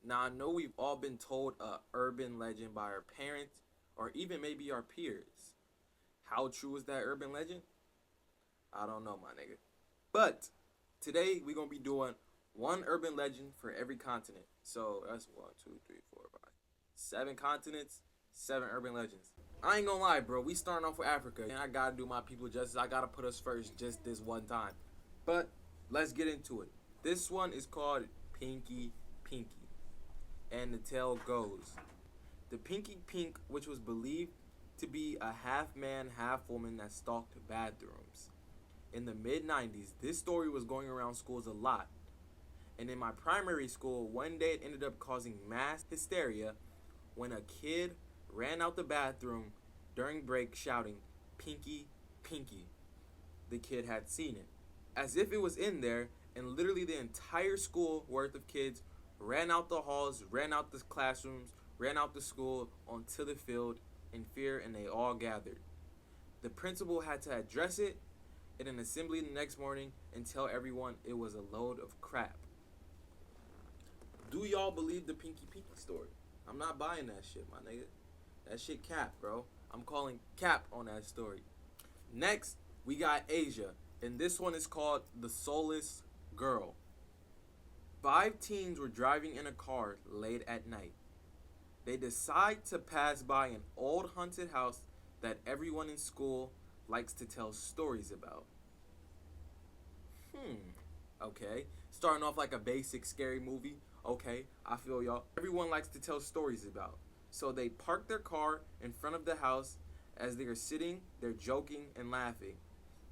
Now, I know we've all been told a urban legend by our parents or even maybe our peers. How true is that urban legend? I don't know, my nigga. But today we're gonna be doing one urban legend for every continent. So that's one, two, three, four, five, 7 continents, 7 urban legends. I ain't gonna lie, bro. We starting off with Africa, and I gotta do my people justice. I gotta put us first just this one time. But let's get into it. This one is called Pinky Pinky, and the tale goes: the Pinky Pink, which was believed to be a half man, half woman that stalked bathrooms. In the mid 90s, this story was going around schools a lot. And in my primary school, one day it ended up causing mass hysteria when a kid ran out the bathroom during break shouting, "Pinky, Pinky." The kid had seen it. As if it was in there, and literally the entire school worth of kids ran out the halls, ran out the classrooms, ran out the school onto the field in fear, and they all gathered. The principal had to address it in an assembly the next morning and tell everyone it was a load of crap. Do y'all believe the Pinky Pinky story? I'm not buying that shit, my nigga. That shit cap, bro. I'm calling cap on that story. Next, we got Asia, and this one is called The Soulless Girl. 5 teens were driving in a car late at night. They decide to pass by an old haunted house that everyone in school likes to tell stories about. Okay. Starting off like a basic scary movie. Okay, I feel y'all. Everyone likes to tell stories about. So they park their car in front of the house. As they are sitting, they're joking and laughing.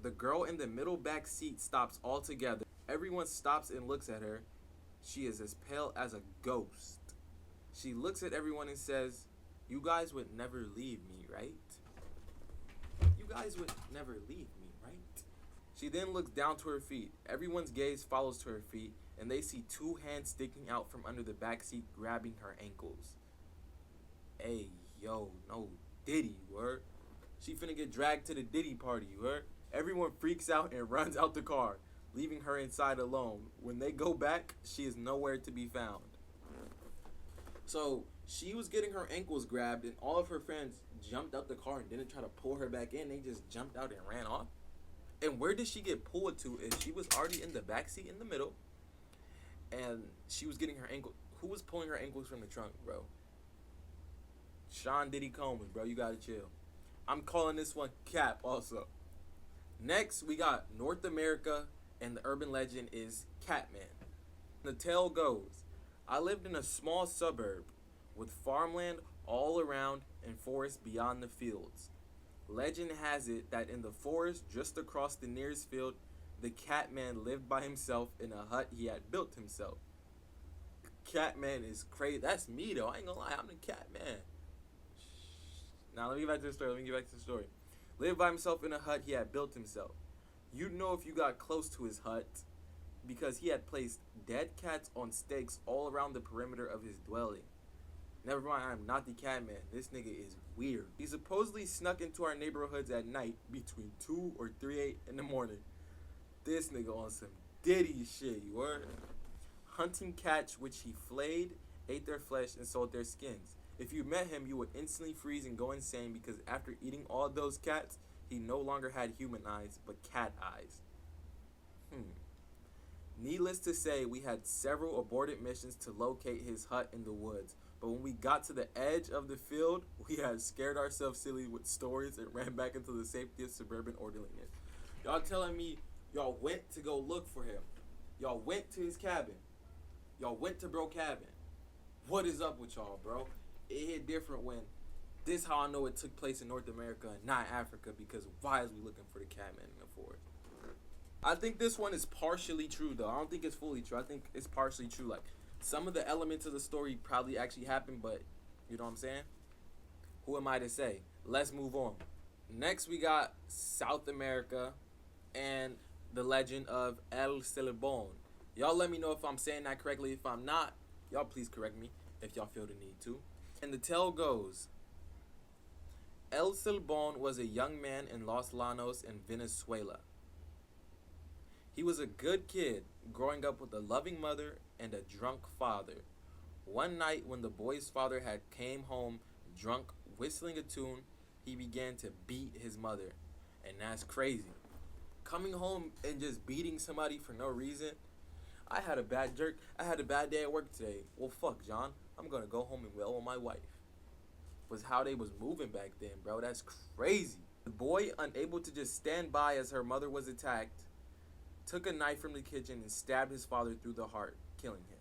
The girl in the middle back seat stops altogether. Everyone stops and looks at her. She is as pale as a ghost. She looks at everyone and says, "You guys would never leave me, right? You guys would never leave me, right?" She then looks down to her feet. Everyone's gaze follows to her feet, and they see 2 hands sticking out from under the back seat, grabbing her ankles. Hey, yo, no Diddy, word. She finna get dragged to the Diddy party, word. Everyone freaks out and runs out the car, leaving her inside alone. When they go back, she is nowhere to be found. So she was getting her ankles grabbed, and all of her friends jumped out the car and didn't try to pull her back in. They just jumped out and ran off. And where did she get pulled to if she was already in the back seat in the middle and she was getting her ankle? Who was pulling her ankles from the trunk, bro? Sean Diddy Combs, bro. You gotta chill. I'm calling this one cap also. Next, we got North America, and the urban legend is Catman. The tale goes: I lived in a small suburb with farmland all around and forest beyond the fields. Legend has it that in the forest just across the nearest field, the Catman lived by himself in a hut he had built himself. Catman is crazy. That's me though. I ain't gonna lie. I'm the Catman. Now let me get back to the story. Lived by himself in a hut he had built himself. You'd know if you got close to his hut because he had placed dead cats on stakes all around the perimeter of his dwelling. Never mind, I'm not the Catman. This nigga is weird. He supposedly snuck into our neighborhoods at night between 2 or 3 in the morning. This nigga on some Diddy shit, you heard? Hunting cats which he flayed, ate their flesh, and sold their skins. If you met him, you would instantly freeze and go insane because after eating all those cats, he no longer had human eyes, but cat eyes. Needless to say, we had several aborted missions to locate his hut in the woods. But when we got to the edge of the field, we had scared ourselves silly with stories and ran back into the safety of suburban orderliness. Y'all telling me y'all went to go look for him. Y'all went to his cabin. Y'all went to bro cabin. What is up with y'all, bro? It hit different when this how I know it took place in North America and not Africa, because why is we looking for the Catman in the forest? I think this one is partially true though. I don't think it's fully true. I think it's partially true. Like some of the elements of the story probably actually happened, but you know what I'm saying? Who am I to say? Let's move on. Next we got South America and the legend of El Celebon. Y'all let me know if I'm saying that correctly. If I'm not, y'all please correct me if y'all feel the need to. And the tale goes: El Celebon was a young man in Los Llanos in Venezuela. He was a good kid, growing up with a loving mother and a drunk father. One night when the boy's father had came home drunk, whistling a tune, he began to beat his mother. And that's crazy. Coming home and just beating somebody for no reason. I had a bad day at work today. Well, fuck, John. I'm gonna go home and wail on my wife. Was how they was moving back then, bro. That's crazy. The boy, unable to just stand by as her mother was attacked, took a knife from the kitchen and stabbed his father through the heart, killing him.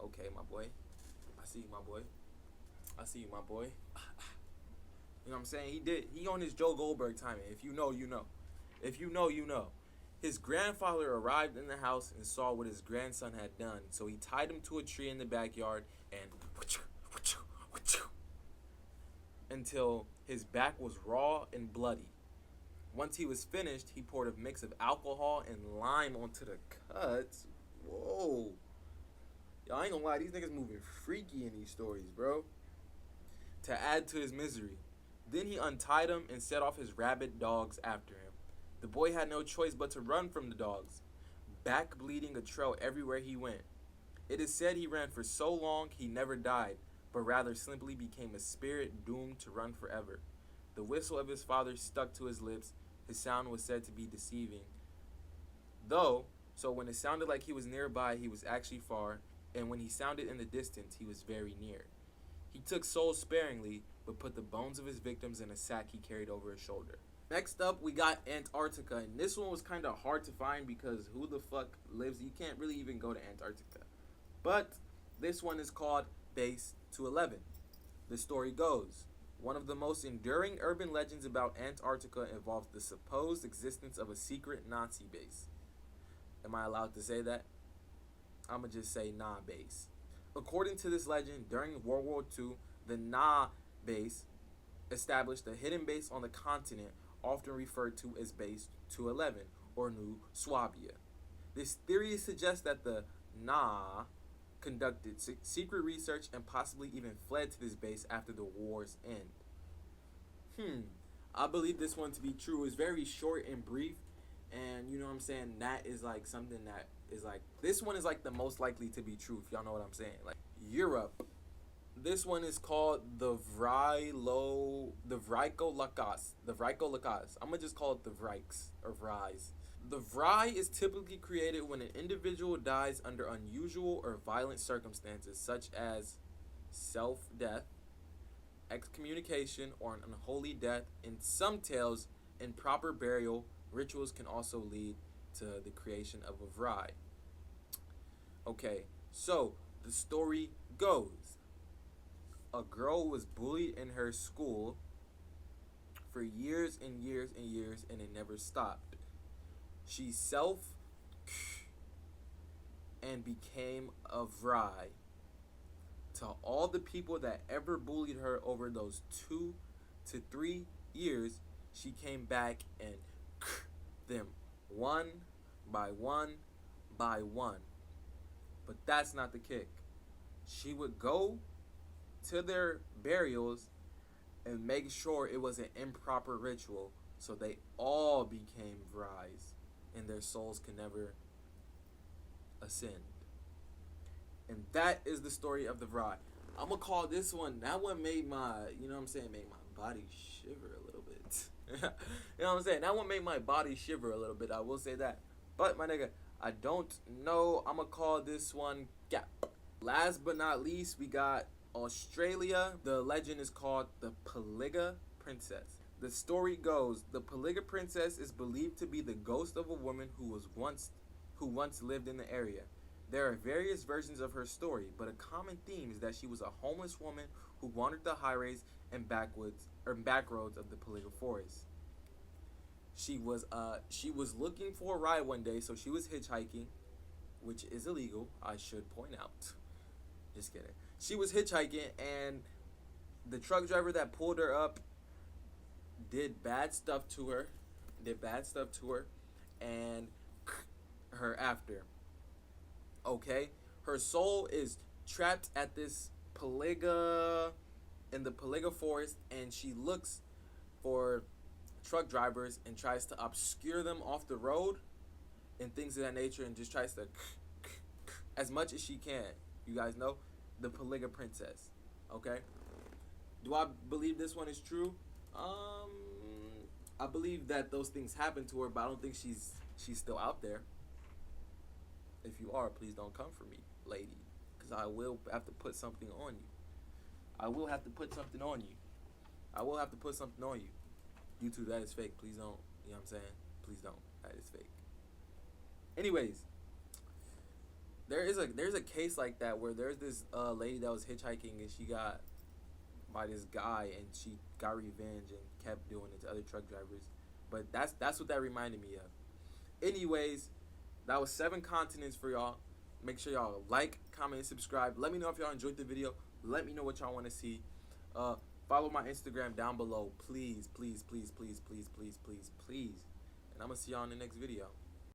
Okay, my boy. I see you, my boy. I see you, my boy. You know what I'm saying? He on his Joe Goldberg timing. If you know, you know. If you know, you know. His grandfather arrived in the house and saw what his grandson had done, so he tied him to a tree in the backyard and until his back was raw and bloody. Once he was finished, he poured a mix of alcohol and lime onto the cuts. Whoa. Y'all ain't gonna lie, these niggas moving freaky in these stories, bro. To add to his misery. Then he untied him and set off his rabid dogs after him. The boy had no choice but to run from the dogs, back bleeding a trail everywhere he went. It is said he ran for so long he never died, but rather simply became a spirit doomed to run forever. The whistle of his father stuck to his lips. His sound was said to be deceiving. So when it sounded like he was nearby, he was actually far, and when he sounded in the distance, he was very near. He took souls sparingly, but put the bones of his victims in a sack he carried over his shoulder. Next up, we got Antarctica, and this one was kind of hard to find because who the fuck lives? You can't really even go to Antarctica. But this one is called Base 211. The story goes, one of the most enduring urban legends about Antarctica involves the supposed existence of a secret Nazi base. Am I allowed to say that? I'ma just say Nah base. According to this legend, during World War II, the Nah base established a hidden base on the continent often referred to as Base 211 or New Swabia. This theory suggests that the Nah conducted secret research and possibly even fled to this base after the war's end. I believe this one to be true. It's very short and brief, and you know what I'm saying, that is like something that is like, this one is like the most likely to be true, if y'all know what I'm saying. Like Europe, this one is called the Vrykolakas. I'm gonna just call it the Vryks or Vries. The Vry is typically created when an individual dies under unusual or violent circumstances, such as self-death, excommunication, or an unholy death. In some tales, improper burial rituals can also lead to the creation of a Vry. Okay, so the story goes. A girl was bullied in her school for years and years and years, and it never stopped. She self and became a Vry to all the people that ever bullied her over those 2 to 3 years. She came back and them one by one by one. But that's not the kick. She would go to their burials and make sure it was an improper ritual, so they all became Vries and their souls can never ascend. And that is the story of the Vry. I'm gonna call this one, that one made my, you know what I'm saying, made my body shiver a little bit. You know what I'm saying? That one made my body shiver a little bit, I will say that. But my nigga, I don't know, I'm gonna call this one Gap. Last but not least, we got Australia. The legend is called the Pilliga Princess. The story goes, the Pilliga Princess is believed to be the ghost of a woman who once lived in the area. There are various versions of her story, but a common theme is that she was a homeless woman who wandered the highways and backroads of the Pilliga Forest. She was looking for a ride one day, so she was hitchhiking, which is illegal, I should point out. Just kidding. She was hitchhiking, and the truck driver that pulled her up did bad stuff to her, and her after. Okay? Her soul is trapped at this Pilliga, in the Pilliga Forest, and she looks for truck drivers and tries to obscure them off the road and things of that nature, and just tries to as much as she can. You guys know? the Paliga princess. Okay. Do I believe this one is true? I believe that those things happen to her, but I don't think she's still out there. If you are, please don't come for me, lady, because I will have to put something on you. I will have to put something on you. I will have to put something on you. YouTube, that is fake. Please don't. You know what I'm saying? Please don't. That is fake. Anyways, there's a case like that where there's this lady that was hitchhiking and she got by this guy and she got revenge and kept doing it to other truck drivers. But that's what that reminded me of. Anyways, that was 7 continents for y'all. Make sure y'all like, comment, and subscribe. Let me know if y'all enjoyed the video. Let me know what y'all want to see. Follow my Instagram down below. Please, please, please, please, please, please, please, please. And I'm going to see y'all in the next video.